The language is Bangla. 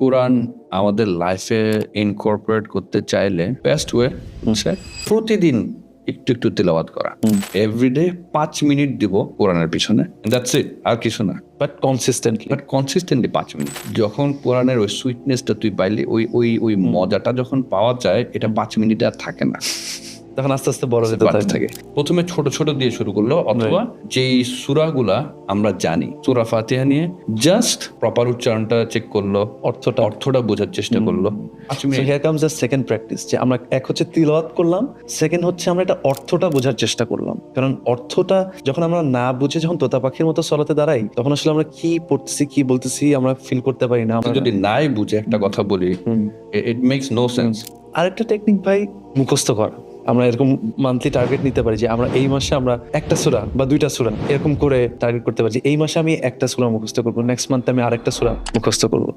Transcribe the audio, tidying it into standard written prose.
কোরআন আমাদের লাইফে ইনকর্পোরেট করতে চাইলে বেস্ট ওয়ে হচ্ছে প্রতিদিন একটু একটু তেলাওয়াত করা। এভরিডে 5 মিনিট দিব কোরআনের পিছনে, দ্যাটস ইট, আর কিছু না। But consistently 5 minute. যখন কোরআনের ওই সুইটনেসটা তুই পাইলি, ওই মজাটা যখন পাওয়া যায়, এটা 5 মিনিটে আর থাকে না, তখন আস্তে আস্তে বড় হতে বাড়তে থাকে। প্রথমে ছোট ছোট দিয়ে শুরু করলো, অথবা যেই সূরাগুলা আমরা জানি, সূরা ফাতিহা নিয়ে জাস্ট প্রপার উচ্চারণটা চেক করলো, অর্থটা বোঝার চেষ্টা করলো। 5 minute. Here comes the second practice, যে আমরা এক হচ্ছে তিলাওয়াত করলাম, সেকেন্ড হচ্ছে আমরা এটা অর্থটা বোঝার চেষ্টা করলাম। কারণ অর্থটা যখন আমরা না বুঝে যখন তোতা পাখির মতো চলাতে দাঁড়াই, তখন আসলে আমরা কি পড়তেছি কি বলতেছি আমরা ফিল করতে পারি না। তুই যদি নাই বুঝে একটা কথা বলি, ইট মেক্স নো সেন্স। আরেকটা টেকনিক ভাই, মুখস্থ করা। আমরা এরকম মান্থলি টার্গেট নিতে পারি যে আমরা এই মাসে আমরা একটা সূরা বা 2টা সূরা এরকম করে টার্গেট করতে পারি যে এই মাসে আমি একটা সূরা মুখস্থ করবো, নেক্সট মান্থে আমি আরেকটা সূরা মুখস্থ করবো।